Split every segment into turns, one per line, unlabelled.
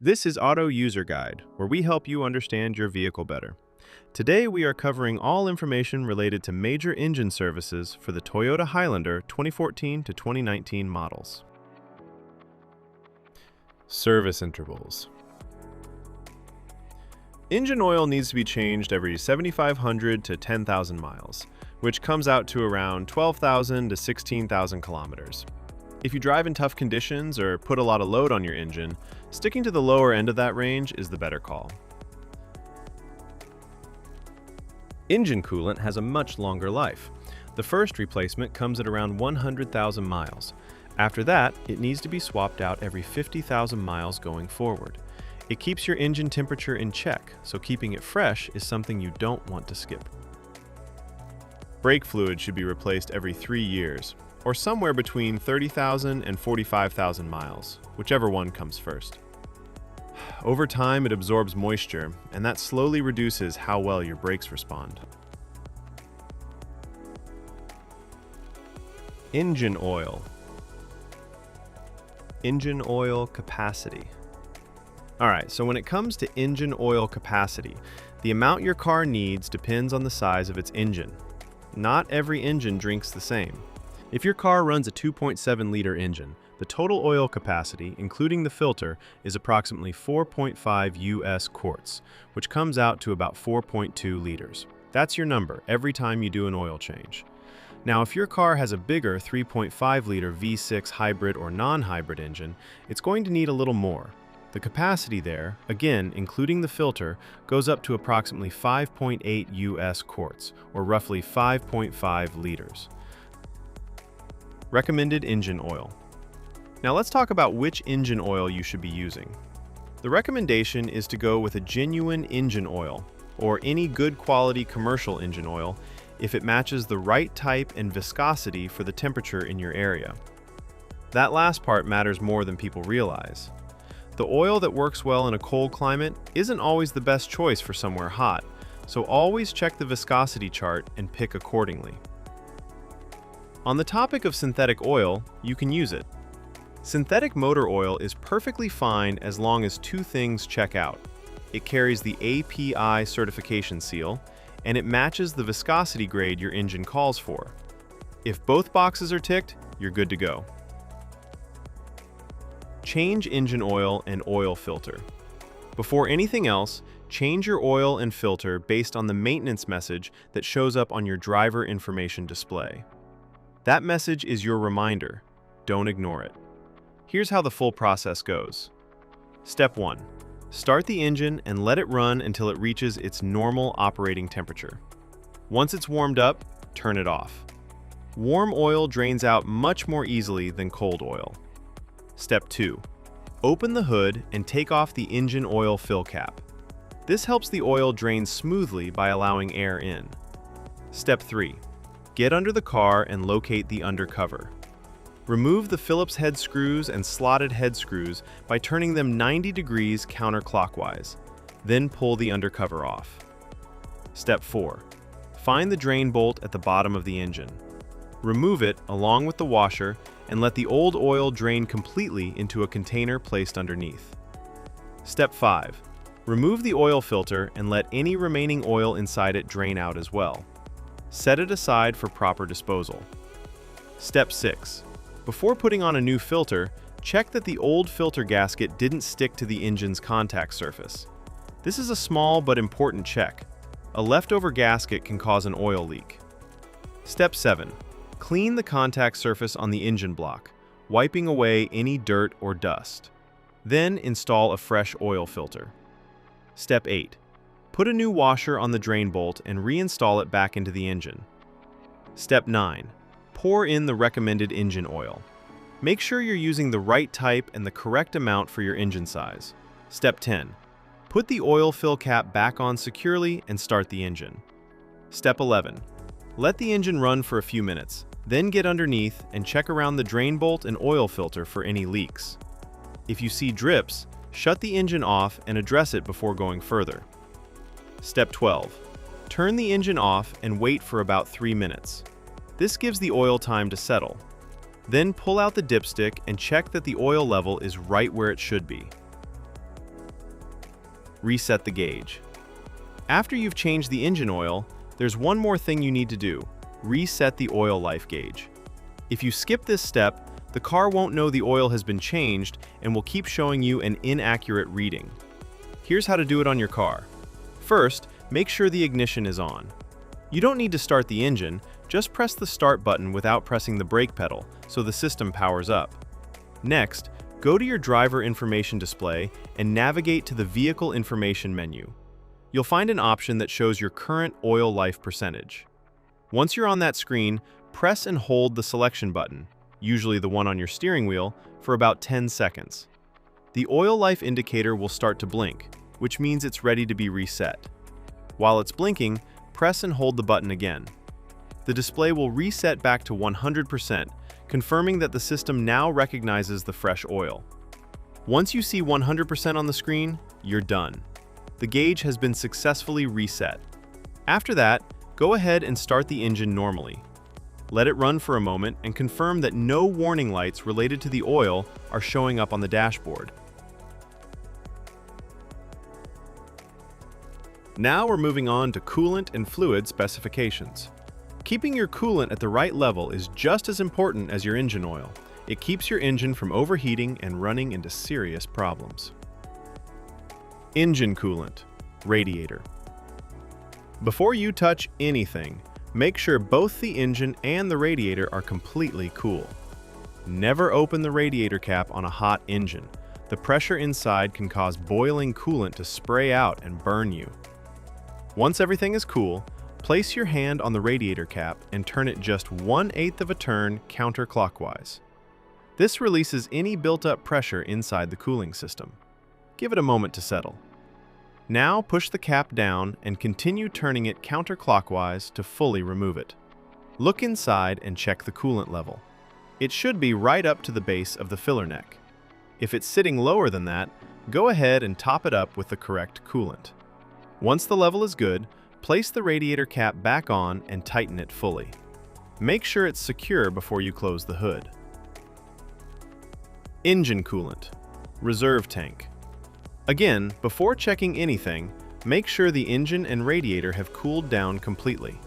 This is Auto User Guide, where we help you understand your vehicle better. Today we are covering all information related to major engine services for the Toyota Highlander 2014 to 2019 models. Service intervals. Engine oil needs to be changed every 7,500 to 10,000 miles, which comes out to around 12,000 to 16,000 kilometers. If you drive in tough conditions or put a lot of load on your engine, sticking to the lower end of that range is the better call. Engine coolant has a much longer life. The first replacement comes at around 100,000 miles. After that, it needs to be swapped out every 50,000 miles going forward. It keeps your engine temperature in check, so keeping it fresh is something you don't want to skip. Brake fluid should be replaced every 3 years, or somewhere between 30,000 and 45,000 miles, whichever one comes first. Over time, it absorbs moisture, and that slowly reduces how well your brakes respond. Engine oil. Engine oil capacity. Alright, so when it comes to engine oil capacity, the amount your car needs depends on the size of its engine. Not every engine drinks the same. If your car runs a 2.7-liter engine, the total oil capacity, including the filter, is approximately 4.5 US quarts, which comes out to about 4.2 liters. That's your number every time you do an oil change. Now, if your car has a bigger 3.5-liter V6 hybrid or non-hybrid engine, it's going to need a little more. The capacity there, again including the filter, goes up to approximately 5.8 US quarts, or roughly 5.5 liters. Recommended engine oil. Now let's talk about which engine oil you should be using. The recommendation is to go with a genuine engine oil, or any good quality commercial engine oil, if it matches the right type and viscosity for the temperature in your area. That last part matters more than people realize. The oil that works well in a cold climate isn't always the best choice for somewhere hot, so always check the viscosity chart and pick accordingly. On the topic of synthetic oil, you can use it. Synthetic motor oil is perfectly fine as long as two things check out. It carries the API certification seal, and it matches the viscosity grade your engine calls for. If both boxes are ticked, you're good to go. Change engine oil and oil filter. Before anything else, change your oil and filter based on the maintenance message that shows up on your driver information display. That message is your reminder. Don't ignore it. Here's how the full process goes. Step 1. Start the engine and let it run until it reaches its normal operating temperature. Once it's warmed up, turn it off. Warm oil drains out much more easily than cold oil. Step 2. Open the hood and take off the engine oil fill cap. This helps the oil drain smoothly by allowing air in. Step 3. Get under the car and locate the undercover. Remove the Phillips head screws and slotted head screws by turning them 90 degrees counterclockwise. Then pull the undercover off. Step 4. Find the drain bolt at the bottom of the engine. Remove it along with the washer and let the old oil drain completely into a container placed underneath. Step 5. Remove the oil filter and let any remaining oil inside it drain out as well. Set it aside for proper disposal. Step 6. Before putting on a new filter, check that the old filter gasket didn't stick to the engine's contact surface. This is a small but important check. A leftover gasket can cause an oil leak. Step 7. Clean the contact surface on the engine block, wiping away any dirt or dust. Then install a fresh oil filter. Step 8. Put a new washer on the drain bolt and reinstall it back into the engine. Step 9. Pour in the recommended engine oil. Make sure you're using the right type and the correct amount for your engine size. Step 10. Put the oil fill cap back on securely and start the engine. Step 11. Let the engine run for a few minutes, then get underneath and check around the drain bolt and oil filter for any leaks. If you see drips, shut the engine off and address it before going further. Step 12. Turn the engine off and wait for about 3 minutes. This gives the oil time to settle. Then pull out the dipstick and check that the oil level is right where it should be. reset the gauge. After you've changed the engine oil, there's one more thing you need to do: reset the oil life gauge. If you skip this step, the car won't know the oil has been changed and will keep showing you an inaccurate reading. Here's how to do it on your car. First, make sure the ignition is on. You don't need to start the engine, just press the start button without pressing the brake pedal so the system powers up. Next, go to your driver information display and navigate to the vehicle information menu. You'll find an option that shows your current oil life percentage. Once you're on that screen, press and hold the selection button, usually the one on your steering wheel, for about 10 seconds. The oil life indicator will start to blink, which means it's ready to be reset. While it's blinking, press and hold the button again. The display will reset back to 100%, confirming that the system now recognizes the fresh oil. Once you see 100% on the screen, you're done. The gauge has been successfully reset. After that, go ahead and start the engine normally. Let it run for a moment and confirm that no warning lights related to the oil are showing up on the dashboard. Now we're moving on to coolant and fluid specifications. Keeping your coolant at the right level is just as important as your engine oil. It keeps your engine from overheating and running into serious problems. Engine coolant, radiator. Before you touch anything, make sure both the engine and the radiator are completely cool. Never open the radiator cap on a hot engine. The pressure inside can cause boiling coolant to spray out and burn you. Once everything is cool, place your hand on the radiator cap and turn it just 1/8 of a turn counterclockwise. This releases any built-up pressure inside the cooling system. Give it a moment to settle. Now push the cap down and continue turning it counterclockwise to fully remove it. Look inside and check the coolant level. It should be right up to the base of the filler neck. If it's sitting lower than that, go ahead and top it up with the correct coolant. Once the level is good, place the radiator cap back on and tighten it fully. Make sure it's secure before you close the hood. Engine coolant, reserve tank. Again, before checking anything, make sure the engine and radiator have cooled down completely.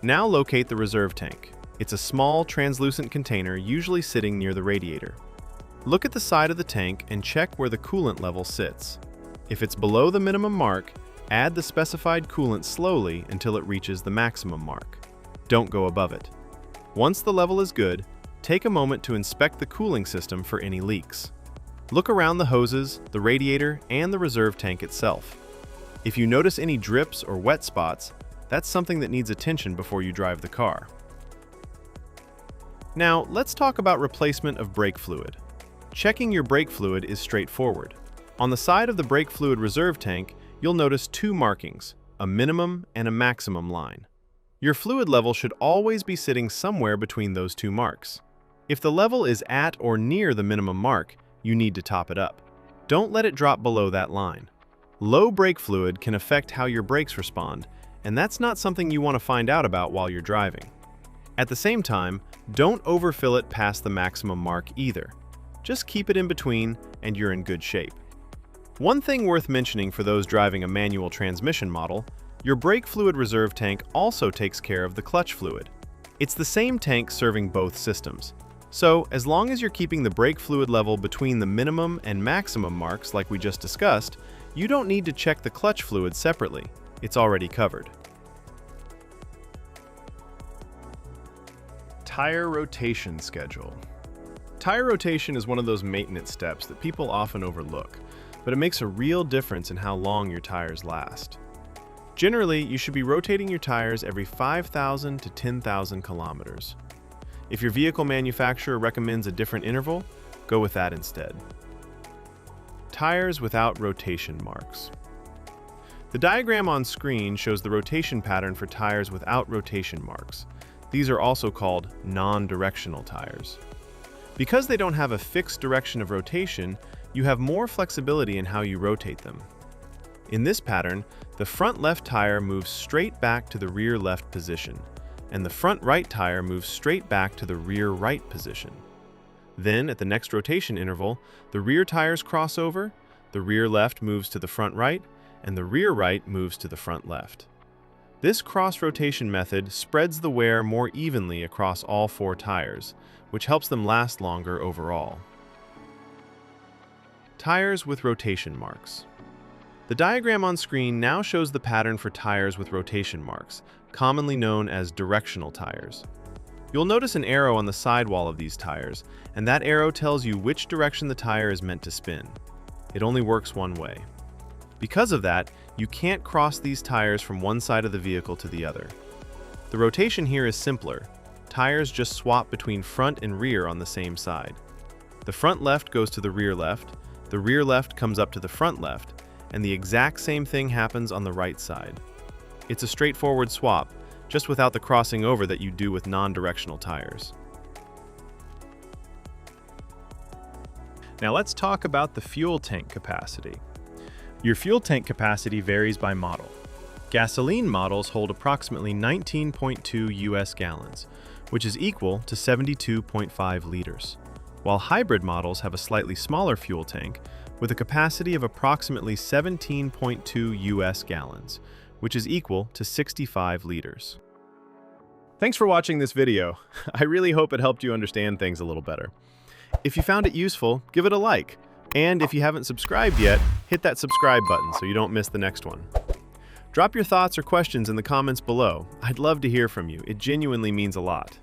Now locate the reserve tank. It's a small, translucent container usually sitting near the radiator. Look at the side of the tank and check where the coolant level sits. If it's below the minimum mark, add the specified coolant slowly until it reaches the maximum mark. Don't go above it. Once the level is good, take a moment to inspect the cooling system for any leaks. Look around the hoses, the radiator, and the reserve tank itself. If you notice any drips or wet spots, that's something that needs attention before you drive the car. Now, let's talk about replacement of brake fluid. Checking your brake fluid is straightforward. On the side of the brake fluid reserve tank, you'll notice two markings, a minimum and a maximum line. Your fluid level should always be sitting somewhere between those two marks. If the level is at or near the minimum mark, you need to top it up. Don't let it drop below that line. Low brake fluid can affect how your brakes respond, and that's not something you want to find out about while you're driving. At the same time, don't overfill it past the maximum mark either. Just keep it in between and you're in good shape. One thing worth mentioning for those driving a manual transmission model, your brake fluid reserve tank also takes care of the clutch fluid. It's the same tank serving both systems. So, as long as you're keeping the brake fluid level between the minimum and maximum marks like we just discussed, you don't need to check the clutch fluid separately. It's already covered. Tire rotation schedule. Tire rotation is one of those maintenance steps that people often overlook, but it makes a real difference in how long your tires last. Generally, you should be rotating your tires every 5,000 to 10,000 kilometers. If your vehicle manufacturer recommends a different interval, go with that instead. Tires without rotation marks. The diagram on screen shows the rotation pattern for tires without rotation marks. These are also called non-directional tires. Because they don't have a fixed direction of rotation, you have more flexibility in how you rotate them. In this pattern, the front left tire moves straight back to the rear left position, and the front right tire moves straight back to the rear right position. Then, at the next rotation interval, the rear tires cross over, the rear left moves to the front right, and the rear right moves to the front left. This cross-rotation method spreads the wear more evenly across all 4 tires, which helps them last longer overall. Tires with rotation marks. The diagram on screen now shows the pattern for tires with rotation marks, commonly known as directional tires. You'll notice an arrow on the sidewall of these tires, and that arrow tells you which direction the tire is meant to spin. It only works one way. Because of that, you can't cross these tires from one side of the vehicle to the other. The rotation here is simpler. Tires just swap between front and rear on the same side. The front left goes to the rear left comes up to the front left, and the exact same thing happens on the right side. It's a straightforward swap, just without the crossing over that you do with non-directional tires. Now let's talk about the fuel tank capacity. Your fuel tank capacity varies by model. Gasoline models hold approximately 19.2 US gallons, which is equal to 72.5 liters, while hybrid models have a slightly smaller fuel tank with a capacity of approximately 17.2 US gallons, which is equal to 65 liters. Thanks for watching this video. I really hope it helped you understand things a little better. If you found it useful, give it a like. And if you haven't subscribed yet, hit that subscribe button so you don't miss the next one. Drop your thoughts or questions in the comments below. I'd love to hear from you. It genuinely means a lot.